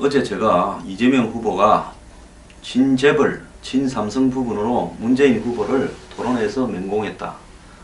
어제 제가 이재명 후보가 친재벌, 친삼성 부분으로 문재인 후보를 토론회에서 맹공했다.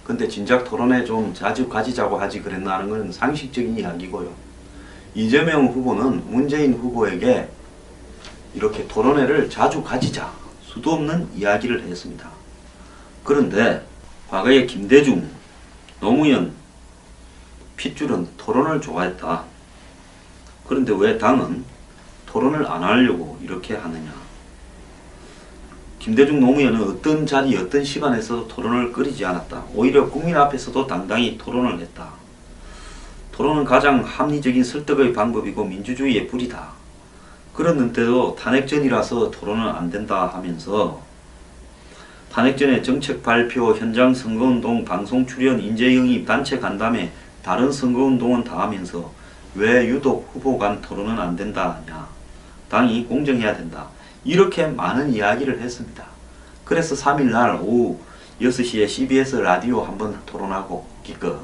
근데 진작 토론회 좀 자주 가지자고 하지 그랬나 하는 건 상식적인 이야기고요. 이재명 후보는 문재인 후보에게 이렇게 토론회를 자주 가지자 수도 없는 이야기를 했습니다. 그런데 과거에 김대중, 노무현, 핏줄은 토론을 좋아했다. 그런데 왜 당은 토론을 안 하려고 이렇게 하느냐. 김대중, 노무현은 어떤 자리, 어떤 시간에서도 토론을 끓이지 않았다. 오히려 국민 앞에서도 당당히 토론을 했다. 토론은 가장 합리적인 설득의 방법이고 민주주의의 뿌리다. 그랬는데도 탄핵전이라서 토론은 안 된다 하면서 탄핵전에 정책 발표, 현장 선거운동, 방송 출연, 인재 영입, 단체 간담회, 다른 선거운동은 다 하면서 왜 유독 후보 간 토론은 안 된다 하냐. 당이 공정해야 된다. 이렇게 많은 이야기를 했습니다. 그래서 3일날 오후 6시에 CBS 라디오 한번 토론하고 기껏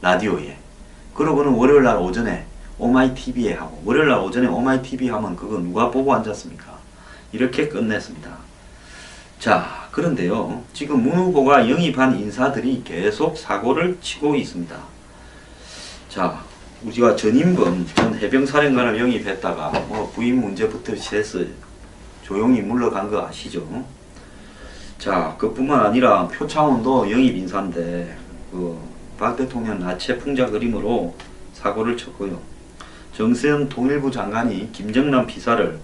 라디오에, 그러고는 월요일날 오전에 오마이TV에 하고, 월요일날 오전에 오마이TV 하면 그거 누가 보고 앉았습니까? 이렇게 끝냈습니다. 자, 그런데요, 지금 문 후보가 영입한 인사들이 계속 사고를 치고 있습니다. 자, 우리가 전인범 전 해병사령관을 영입했다가 부인 문제부터 시해서 조용히 물러간 거 아시죠? 자, 그뿐만 아니라 표창원도 영입 인사인데 박 대통령 나체 풍자 그림으로 사고를 쳤고요. 정세현 통일부 장관이 김정남 비사를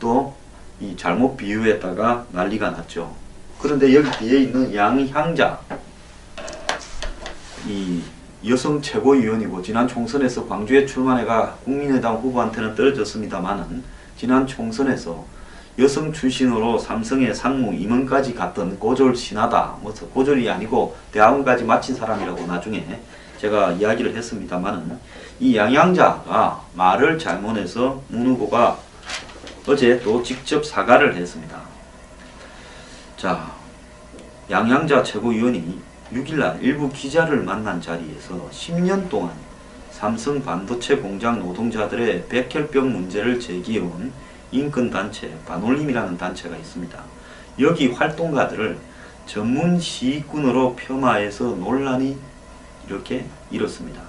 또 이 잘못 비유했다가 난리가 났죠. 그런데 여기 뒤에 있는 양향자, 이 여성 최고위원이고 지난 총선에서 광주에 출마해가 국민의당 후보한테는 떨어졌습니다만은 지난 총선에서 여성 출신으로 삼성의 상무 임원까지 갔던 고졸 신하다. 고졸이 아니고 대학원까지 마친 사람이라고 나중에 제가 이야기를 했습니다만은 이 양향자가 말을 잘못해서 문 후보가 어제 또 직접 사과를 했습니다. 자, 양향자 최고위원이 6일날 일부 기자를 만난 자리에서 10년 동안 삼성 반도체 공장 노동자들의 백혈병 문제를 제기해온 인권단체 반올림이라는 단체가 있습니다. 여기 활동가들을 전문 시위꾼으로 폄하해서 논란이 이렇게 일었습니다.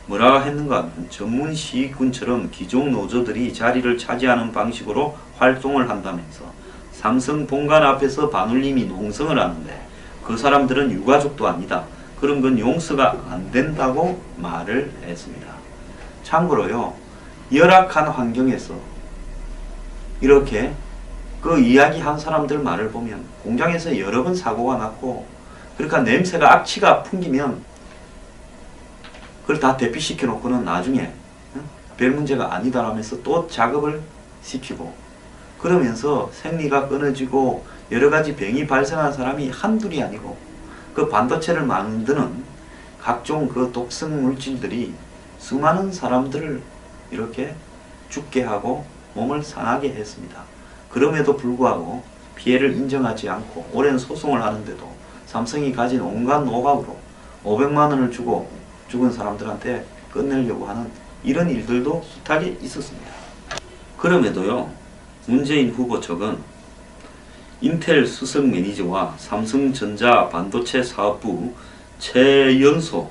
뭐라 했는가 하면 전문 시위꾼처럼 기존 노조들이 자리를 차지하는 방식으로 활동을 한다면서 삼성 본관 앞에서 반올림이 농성을 하는데 그 사람들은 유가족도 아니다. 그런 건 용서가 안 된다고 말을 했습니다. 참고로요, 열악한 환경에서 이렇게 그 이야기한 사람들 말을 보면 공장에서 여러 번 사고가 났고, 그러니까 냄새가 악취가 풍기면 그걸 다 대피시켜 놓고는 나중에 별 문제가 아니다라면서 또 작업을 시키고, 그러면서 생리가 끊어지고 여러가지 병이 발생한 사람이 한둘이 아니고 그 반도체를 만드는 각종 그 독성 물질들이 수많은 사람들을 이렇게 죽게 하고 몸을 상하게 했습니다. 그럼에도 불구하고 피해를 인정하지 않고 오랜 소송을 하는데도 삼성이 가진 온갖 노하우로 500만 원을 주고 죽은 사람들한테 끝내려고 하는 이런 일들도 숱하게 있었습니다. 그럼에도요, 문재인 후보 측은 인텔 수석 매니저와 삼성전자 반도체 사업부 최연소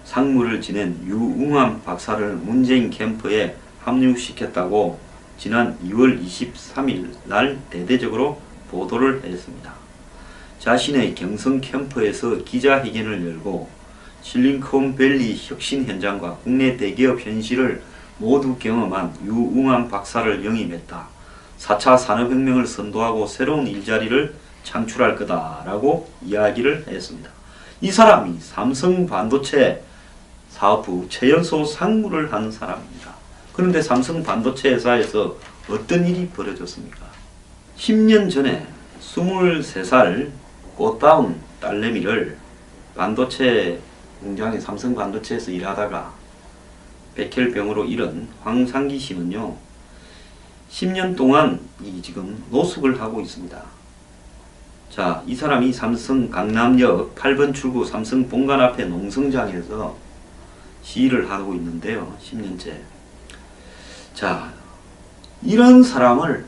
상무를 지낸 유웅환 박사를 문재인 캠프에 합류시켰다고 지난 2월 23일 날 대대적으로 보도를 했습니다. 자신의 경성 캠프에서 기자회견을 열고 실리콘밸리 혁신 현장과 국내 대기업 현실을 모두 경험한 유웅환 박사를 영입했다. 4차 산업혁명을 선도하고 새로운 일자리를 창출할 거다라고 이야기를 했습니다. 이 사람이 삼성 반도체 사업부 최연소 상무를 한 사람입니다. 그런데 삼성 반도체 회사에서 어떤 일이 벌어졌습니까? 10년 전에 23살 꽃다운 딸내미를 반도체 공장의 삼성 반도체에서 일하다가 백혈병으로 잃은 황상기 씨는요, 10년 동안 지금 노숙을 하고 있습니다. 자, 이 사람이 삼성 강남역 8번 출구 삼성 본관 앞에 농성장에서 시위를 하고 있는데요, 10년째. 자, 이런 사람을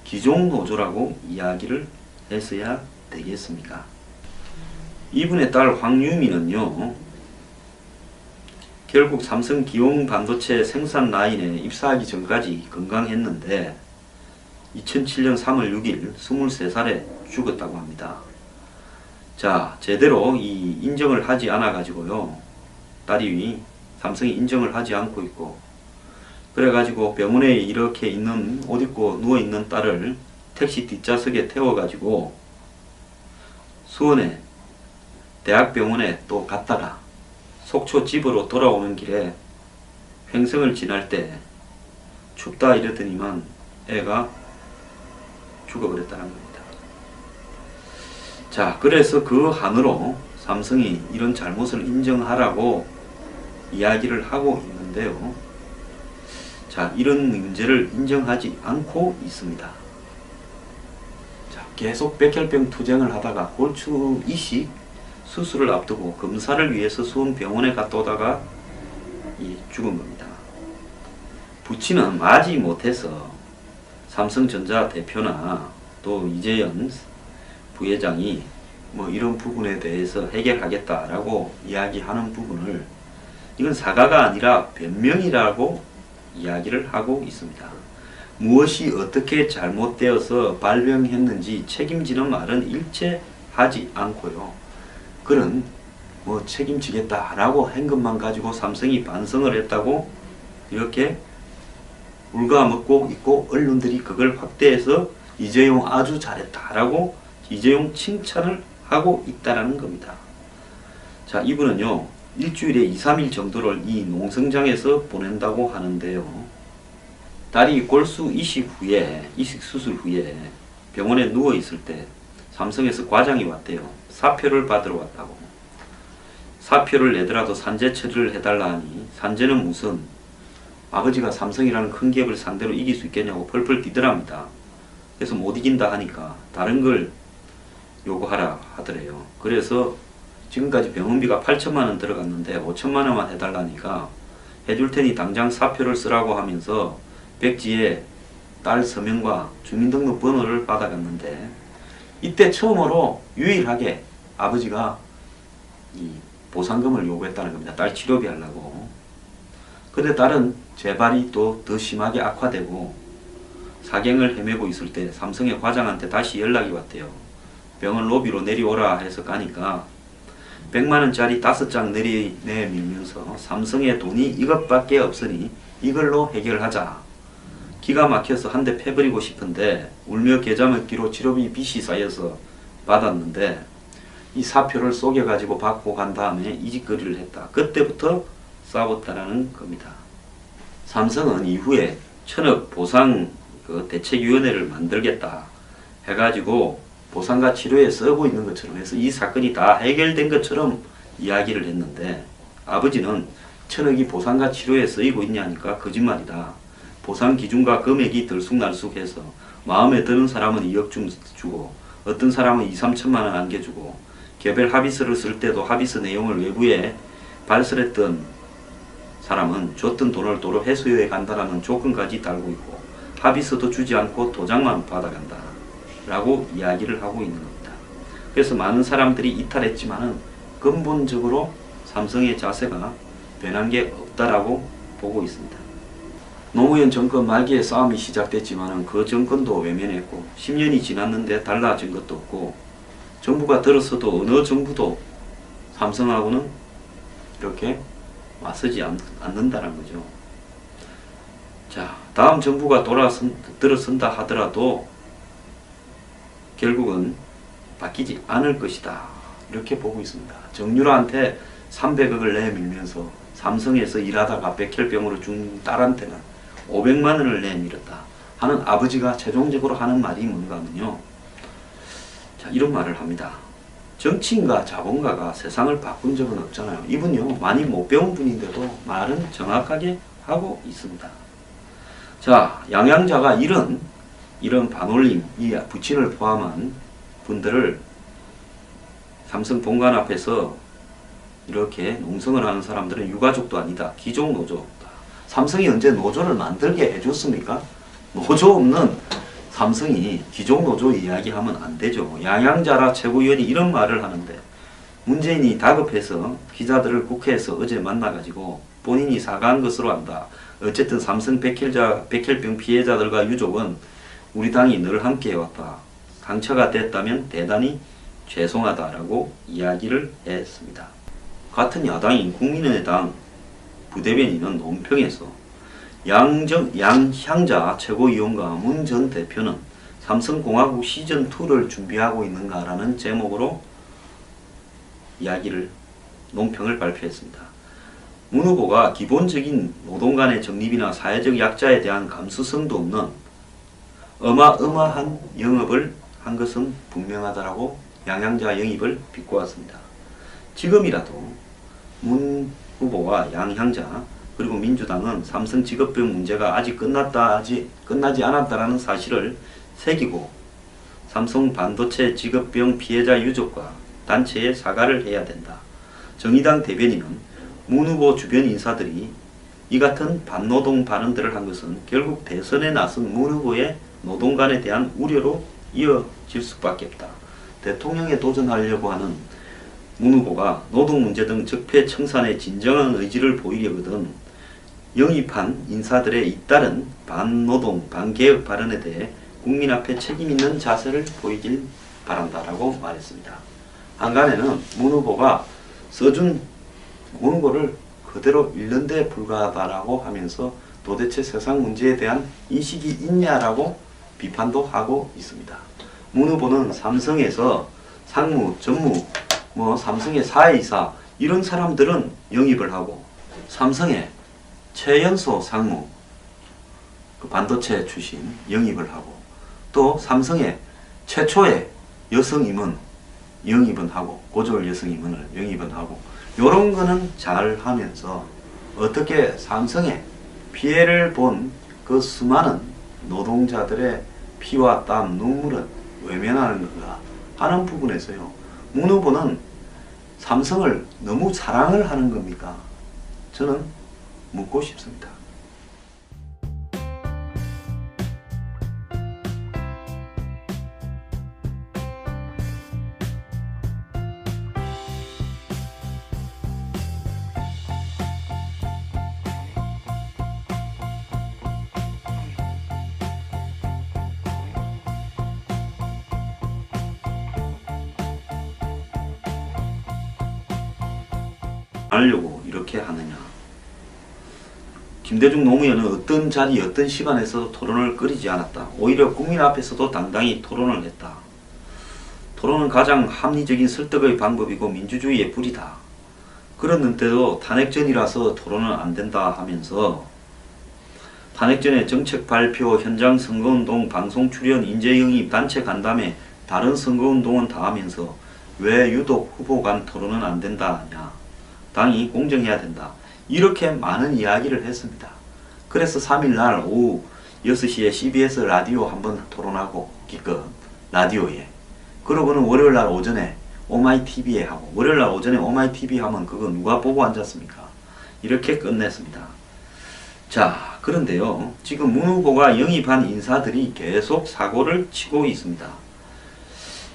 기종노조라고 이야기를 했어야 되겠습니까? 이분의 딸 황유미는요, 결국 삼성 기용 반도체 생산 라인에 입사하기 전까지 건강했는데 2007년 3월 6일 23살에 죽었다고 합니다. 자, 제대로 이 인정을 하지 않아 가지고요, 딸이 삼성이 인정을 하지 않고 있고, 그래가지고 병원에 이렇게 있는, 옷 입고 누워있는 딸을 택시 뒷좌석에 태워가지고 수원에 대학병원에 또 갔다가 속초 집으로 돌아오는 길에 횡성을 지날 때 춥다 이러더니만 애가 죽어버렸다는 겁니다. 자, 그래서 그 한으로 삼성이 이런 잘못을 인정하라고 이야기를 하고 있는데요. 자, 이런 문제를 인정하지 않고 있습니다. 자, 계속 백혈병 투쟁을 하다가 골수 이식 수술을 앞두고 검사를 위해서 수원병원에 갔다 오다가 죽은 겁니다. 부친은 마지 못해서 삼성전자 대표나 또 이재현 부회장이 뭐 이런 부분에 대해서 해결하겠다라고 이야기하는 부분을, 이건 사과가 아니라 변명이라고 이야기를 하고 있습니다. 무엇이 어떻게 잘못되어서 발병했는지 책임지는 말은 일체 하지 않고요. 그런 뭐 책임지겠다라고 한 것만 가지고 삼성이 반성을 했다고 이렇게 울가먹고 있고, 언론들이 그걸 확대해서 이재용 아주 잘했다라고 이재용 칭찬을 하고 있다라는 겁니다. 자, 이분은요, 일주일에 2, 3일 정도를 이 농성장에서 보낸다고 하는데요. 딸이 골수 이식 수술 후에 병원에 누워 있을 때 삼성에서 과장이 왔대요. 사표를 받으러 왔다고. 사표를 내더라도 산재 처리를 해달라 하니, 산재는 무슨 아버지가 삼성이라는 큰 기업을 상대로 이길 수 있겠냐고 펄펄 뛰더랍니다. 그래서 못 이긴다 하니까 다른 걸 요구하라 하더래요. 그래서 지금까지 병원비가 8천만 원 들어갔는데 5천만 원만 해달라니까 해줄 테니 당장 사표를 쓰라고 하면서 백지에 딸 서명과 주민등록번호를 받아갔는데, 이때 처음으로 유일하게 아버지가 이 보상금을 요구했다는 겁니다. 딸 치료비 하려고. 근데 딸은 재발이 또 더 심하게 악화되고 사경을 헤매고 있을 때 삼성의 과장한테 다시 연락이 왔대요. 병원 로비로 내려오라 해서 가니까 100만원짜리 5장 내밀면서 삼성의 돈이 이것밖에 없으니 이걸로 해결하자. 기가 막혀서 한 대 패버리고 싶은데 울며 겨자 먹기로 치료비 빚이 쌓여서 받았는데, 이 사표를 속여가지고 받고 간 다음에 이직거리를 했다. 그때부터 싸웠다라는 겁니다. 삼성은 이후에 1000억 보상 대책위원회를 만들겠다 해가지고 보상과 치료에 쓰고 있는 것처럼 해서 이 사건이 다 해결된 것처럼 이야기를 했는데, 아버지는 1000억이 보상과 치료에 쓰이고 있냐니까 거짓말이다. 보상 기준과 금액이 들쑥날쑥해서 마음에 드는 사람은 2억 주고 어떤 사람은 2, 3천만 원 안겨주고, 개별 합의서를 쓸 때도 합의서 내용을 외부에 발설했던 사람은 줬던 돈을 도로 회수해 간다라는 조건까지 달고 있고, 합의서도 주지 않고 도장만 받아간다 라고 이야기를 하고 있는 겁니다. 그래서 많은 사람들이 이탈했지만은 근본적으로 삼성의 자세가 변한 게 없다라고 보고 있습니다. 노무현 정권 말기에 싸움이 시작됐지만은 그 정권도 외면했고, 10년이 지났는데 달라진 것도 없고, 정부가 들었어도 어느 정부도 삼성하고는 이렇게 맞서지 않는다는 거죠. 자, 다음 정부가 들어선다 하더라도 결국은 바뀌지 않을 것이다, 이렇게 보고 있습니다. 정유라한테 300억을 내밀면서 삼성에서 일하다가 백혈병으로 죽은 딸한테는 500만 원을 내밀었다 하는 아버지가 최종적으로 하는 말이 뭔가 하면요, 자, 이런 말을 합니다. 정치인과 자본가가 세상을 바꾼 적은 없잖아요. 이분요, 많이 못 배운 분인데도 말은 정확하게 하고 있습니다. 자, 양양자가 이런 반올림, 이 부친을 포함한 분들을 삼성 본관 앞에서 이렇게 농성을 하는 사람들은 유가족도 아니다, 기종노조다. 삼성이 언제 노조를 만들게 해줬습니까? 노조 없는 삼성이 기존 노조 이야기하면 안 되죠. 양양자라 최고위원이 이런 말을 하는데, 문재인이 다급해서 기자들을 국회에서 어제 만나가지고 본인이 사과한 것으로 안다. 어쨌든 삼성 백혈병 피해자들과 유족은 우리 당이 늘 함께 해왔다. 상처가 됐다면 대단히 죄송하다라고 이야기를 했습니다. 같은 야당인 국민의당 부대변인은 논평에서 양향자 최고위원과 문 전 대표는 삼성공화국 시즌2를 준비하고 있는가라는 제목으로 논평을 발표했습니다. 문 후보가 기본적인 노동 간의 정립이나 사회적 약자에 대한 감수성도 없는 어마어마한 영업을 한 것은 분명하다라고 양향자 영입을 비꼬았습니다. 지금이라도 문 후보와 양향자 그리고 민주당은 삼성 직업병 문제가 아직 끝나지 않았다라는 사실을 새기고 삼성 반도체 직업병 피해자 유족과 단체에 사과를 해야 된다. 정의당 대변인은 문 후보 주변 인사들이 이 같은 반노동 발언들을 한 것은 결국 대선에 나선 문 후보의 노동관에 대한 우려로 이어질 수밖에 없다. 대통령에 도전하려고 하는 문 후보가 노동 문제 등 적폐청산의 진정한 의지를 보이려거든 영입한 인사들의 잇따른 반노동, 반개혁 발언에 대해 국민 앞에 책임있는 자세를 보이길 바란다라고 말했습니다. 한간에는 문 후보가 써준 원고를 그대로 읽는 데 불과하다라고 하면서 도대체 세상 문제에 대한 인식이 있냐라고 비판도 하고 있습니다. 문 후보는 삼성에서 상무, 전무, 삼성의 사회이사 이런 사람들은 영입을 하고 삼성의 최연소 상무, 그 반도체 출신 영입을 하고 또 삼성의 최초의 여성 임원 영입은 하고 고졸 여성 임원을 영입은 하고 요런 거는 잘 하면서 어떻게 삼성에 피해를 본 그 수많은 노동자들의 피와 땀, 눈물은 외면하는 건가 하는 부분에서요. 문 후보는 삼성을 너무 사랑을 하는 겁니까? 저는 묻고 싶습니다. 하려고 이렇게 하느냐. 김대중 노무현은 어떤 자리 어떤 시간에서 토론을 끓이지 않았다. 오히려 국민 앞에서도 당당히 토론을 했다. 토론은 가장 합리적인 설득의 방법이고 민주주의의 뿌리다. 그랬는데도 탄핵전이라서 토론은 안 된다 하면서 탄핵전에 정책 발표, 현장 선거운동, 방송 출연, 인재 영입, 단체 간담회, 다른 선거운동은 다 하면서 왜 유독 후보 간 토론은 안 된다 하냐. 당이 공정해야 된다. 이렇게 많은 이야기를 했습니다. 그래서 3일날 오후 6시에 CBS 라디오 한번 토론하고 기껏 라디오에 그러고는 월요일날 오전에 오마이TV에 하고 월요일날 오전에 오마이TV 하면 그거 누가 보고 앉았습니까? 이렇게 끝냈습니다. 자, 그런데요. 지금 문 후보가 영입한 인사들이 계속 사고를 치고 있습니다.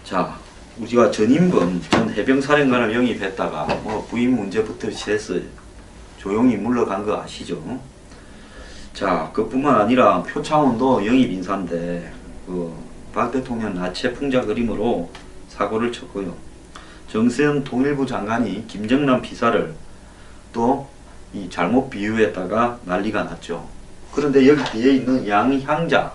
자, 우리가 전인범 전 해병사령관을 영입했다가 부인 문제부터 시작해서 조용히 물러간 거 아시죠? 자, 그뿐만 아니라 표창원도 영입 인사인데 박 대통령 나체 풍자 그림으로 사고를 쳤고요. 정세현 통일부 장관이 김정남 비사를 또 이 잘못 비유했다가 난리가 났죠. 그런데 여기 뒤에 있는 양향자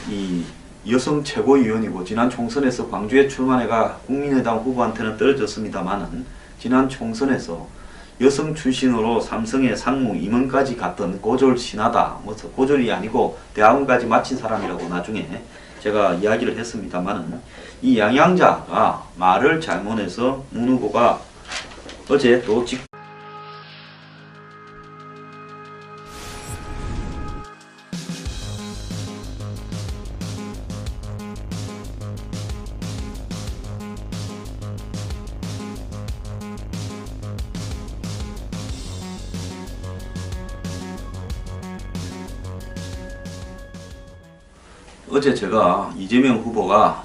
이 여성 최고위원이고 지난 총선에서 광주에 출마해가 국민의당 후보한테는 떨어졌습니다만은 지난 총선에서 여성 출신으로 삼성의 상무 임원까지 갔던 고졸 신하다. 고졸이 아니고 대학원까지 마친 사람이라고 나중에 제가 이야기를 했습니다만은 이 양향자가 말을 잘못해서 문 후보가 어제 또 어제 제가 이재명 후보가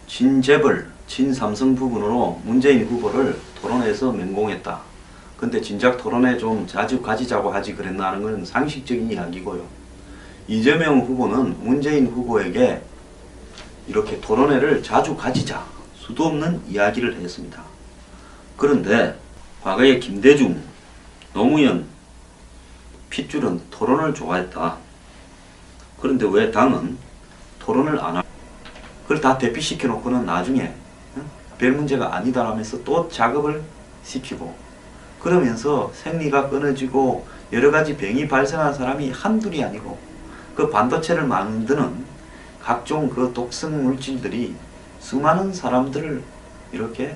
친재벌, 친삼성 부분으로 문재인 후보를 토론회에서 맹공했다. 근데 진작 토론회 좀 자주 가지자고 하지 그랬나 하는 건 상식적인 이야기고요. 이재명 후보는 문재인 후보에게 이렇게 토론회를 자주 가지자 수도 없는 이야기를 했습니다. 그런데 과거에 김대중, 노무현, 핏줄은 토론을 좋아했다. 그런데 왜 당은 토론을 안 하고 그걸 다 대피시켜 놓고는 나중에 별 문제가 아니다라면서 또 작업을 시키고 그러면서 생리가 끊어지고 여러 가지 병이 발생한 사람이 한둘이 아니고 그 반도체를 만드는 각종 그 독성 물질들이 수많은 사람들을 이렇게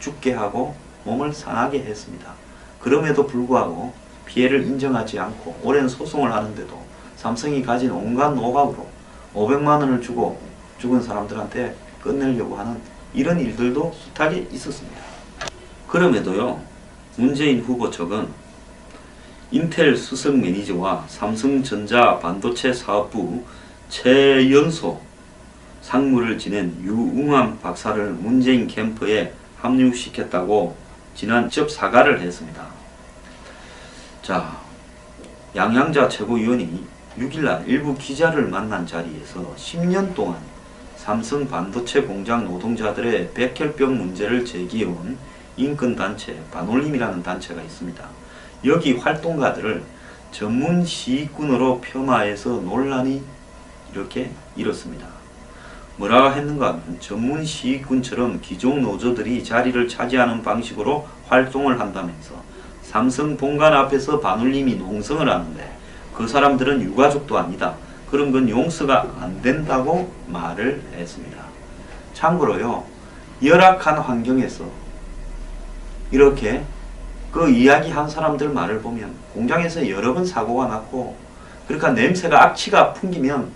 죽게 하고 몸을 상하게 했습니다. 그럼에도 불구하고 피해를 인정하지 않고 오랜 소송을 하는데도 삼성이 가진 온갖 노하우로 500만 원을 주고 죽은 사람들한테 끝내려고 하는 이런 일들도 숱하게 있었습니다. 그럼에도요, 문재인 후보 측은 인텔 수석 매니저와 삼성전자 반도체 사업부 최연소 상무를 지낸 유웅환 박사를 문재인 캠프에 합류시켰다고 지난 직접 사과를 했습니다. 자, 양양자 최고위원이 6일날 일부 기자를 만난 자리에서 10년 동안 삼성 반도체 공장 노동자들의 백혈병 문제를 제기해온 인권단체 반올림이라는 단체가 있습니다. 여기 활동가들을 전문 시위꾼으로 폄하해서 논란이 이렇게 일었습니다. 뭐라고 했는가 하면 전문 시위꾼처럼 기존 노조들이 자리를 차지하는 방식으로 활동을 한다면서 삼성 본관 앞에서 반올림이 농성을 하는데 그 사람들은 유가족도 아니다. 그런 건 용서가 안 된다고 말을 했습니다. 참고로요, 열악한 환경에서 이렇게 그 이야기한 사람들 말을 보면 공장에서 여러 번 사고가 났고 그러니까 냄새가 악취가 풍기면